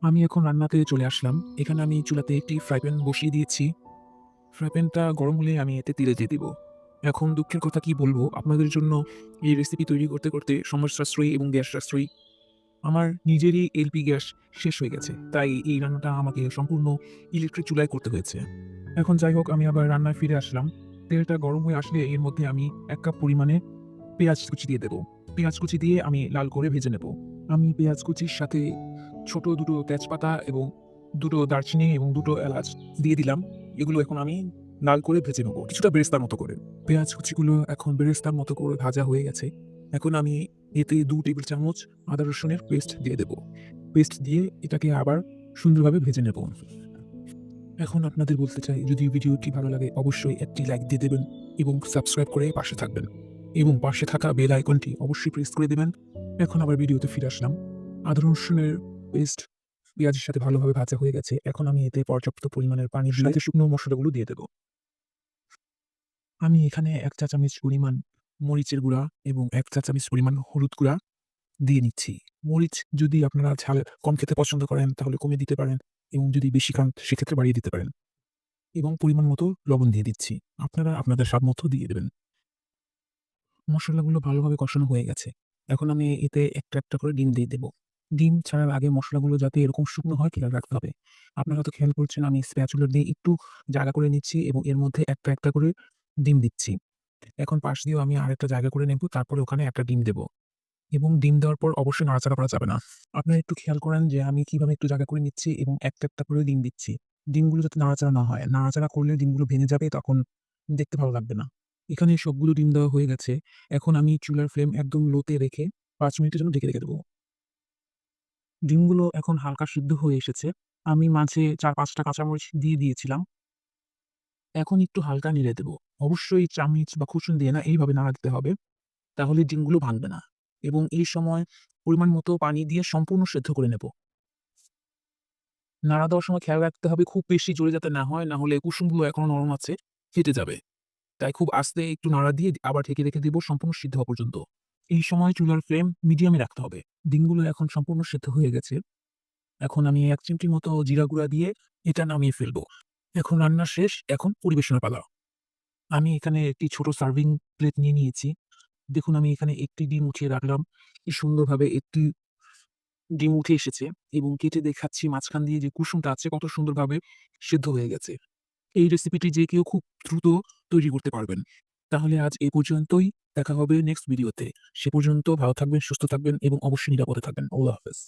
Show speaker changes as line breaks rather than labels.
আমি এখন রান্নাতে চলে আসলাম। এখানে আমি চুলাতে একটি ফ্রাই প্যান বসিয়ে দিয়েছি। ফ্রাই প্যানটা গরম হলে আমি এতে তেলে দিয়ে দিব। এখন দুঃখের কথা কি বলবো, আপনাদের জন্য এই রেসিপি তৈরি করতে, করতে সময় সাশ্রয়ী এবং গ্যাস সাশ্রয়ী। আমার নিজেরই এলপি গ্যাস শেষ হয়ে গেছে। তাই এই রান্নাটা আমাকে সম্পূর্ণ ইলেকট্রিক চুলায় করতে হয়েছে। এখন যাই হোক, আমি আবার রান্নায় ফিরে আসলাম। তেলটা গরম হয়ে আসলে এর মধ্যে আমি ১ কাপ পরিমাণে পেঁয়াজ কুচি দিয়ে দেব। পেঁয়াজ কুচি দিয়ে আমি লাল করে ভেজে নেব। আমি পেঁয়াজ কুচির সাথে ছোট ২ টো তেজপাতা এবং ২ টো দারচিনি এবং ২ টো এলাচ দিয়ে দিলাম। এগুলো এখন আমি লাল করে ভেজে নেব, কিছুটা বেরেস্তার মতো করে। পেঁয়াজ কুচিগুলো এখন বেরেস্তার মতো করে ভাজা হয়ে গেছে। এখন আমি এতে ২ টেবিল চামচ আদা রসুনের পেস্ট দিয়ে দেব। পেস্ট দিয়ে এটাকে আবার সুন্দরভাবে ভেজে নেব। এখন আপনাদের বলতে চাই, যদি ভিডিওটি ভালো লাগে অবশ্যই একটি লাইক দিয়ে দেবেন এবং সাবস্ক্রাইব করে পাশে থাকবেন এবং পাশে থাকা বেল আইকনটি অবশ্যই প্রেস করে দেবেন। এখন আবার ভিডিওতে ফিরে আসলাম। আদা রসুনের পেস্ট পেঁয়াজের সাথে ভালোভাবে ভাজা হয়ে গেছে। এখন আমি এতে পর্যাপ্ত পরিমাণের পানি দিয়ে সাথে শুকনো মসলাগুলো দিয়ে দেব। আমি এখানে ১ চা চামচ পরিমাণ মরিচের গুঁড়া এবং ১ চা চামচ পরিমাণ হলুদ গুঁড়া দিয়ে নিচ্ছি। মরিচ যদি আপনারা ঝাল কম খেতে পছন্দ করেন তাহলে কমিয়ে দিতে পারেন এবং যদি বেশি খান সেক্ষেত্রে বাড়িয়ে দিতে পারেন। এবং পরিমাণ মতো লবণ দিয়ে দিচ্ছি। আপনারা আপনাদের স্বাদ মতো দিয়ে দেবেন। মসলাগুলো ভালোভাবে কষানো হয়ে গেছে। এখন আমি এতে একটা, একটা করে ডিম দিয়ে দেব। ডিম ছাড়ার আগে মসলাগুলো যাতে এরকম শুকনো হয় খেয়াল রাখতে হবে। আপনারা হয়তো খেয়াল করছেন আমি স্প্যাচুলা দিয়ে একটু জায়গা করে নিচ্ছি এবং এর মধ্যে একটা, একটা করে ডিম দিচ্ছি। এখন পাশ দিয়েও আমি আরেকটা জায়গা করে নেব, তারপরে ওখানে একটা ডিম দেব এবং ডিম দেওয়ার পর অবশ্যই নাড়াচাড়া করা যাবে না। আপনারা একটু খেয়াল করেন যে আমি কিভাবে একটু জায়গা করে নিচ্ছি এবং একটা, একটা করে ডিম দিচ্ছি। ডিমগুলো যাতে নাড়াচাড়া না হয়। নাড়াচাড়া করলে ডিমগুলো ভেঙে যাবে, তখন দেখতে ভালো লাগবে না। এখানে সবগুলো ডিম দেওয়া হয়ে গেছে। এখন আমি চুলার ফ্লেম একদম লোতে রেখে ৫ মিনিটের জন্য ঢেকে রেখে দেব। ডিমগুলো এখন হালকা সিদ্ধ হয়ে এসেছে। আমি মাঝে ৪-৫ টা কাঁচামরিচ দিয়ে দিয়েছিলাম। এখন একটু হালকা নেড়ে দেব। অবশ্যই চামচ বা খুঁচুন দিয়ে না, এইভাবে নাড়া দিতে হবে। তাহলে ডিমগুলো ভাঙবে না এবং এই সময় পরিমাণ মতো পানি দিয়ে সম্পূর্ণ সেদ্ধ করে নেব। নাড়া দেওয়ার সময় খেয়াল রাখতে হবে খুব বেশি জোরে যাতে না হয়, না হলে কুসুমগুলো এখনো নরম আছে, ফেটে যাবে। তাই খুব আস্তে একটু নাড়া দিয়ে আবার ঢেকে রেখে দেব সম্পূর্ণ সিদ্ধ হওয়া পর্যন্ত। এই সময় চুলার ফ্লেম মিডিয়ামে রাখতে হবে। ডিমগুলো এখন সম্পূর্ণ সেদ্ধ হয়ে গেছে। এখন আমি ১ চিমটি মতো জিরা গুঁড়া দিয়ে এটা নামিয়ে ফেলবো। এখন রান্না শেষ, এখন পরিবেশনের পালা। আমি এখানে একটি ছোট সার্ভিং প্লেট নিয়ে নিয়েছি। দেখুন আমি এখানে একটি ডিম উঠিয়ে রাখলাম। কি সুন্দরভাবে একটি ডিম উঠে এসেছে এবং কেটে দেখাচ্ছি মাঝখান দিয়ে যে কুসুমটা আছে কত সুন্দরভাবে সেদ্ধ হয়ে গেছে। এই রেসিপিটি যে কেউ খুব দ্রুত তৈরি করতে পারবেন। তাহলে আজ এ পর্যন্তই। দেখা হবে নেক্সট ভিডিওতে। সে পর্যন্ত ভালো থাকবেন, সুস্থ থাকবেন এবং অবশ্যই নিরাপদে থাকবেন। আল্লাহ হাফেজ।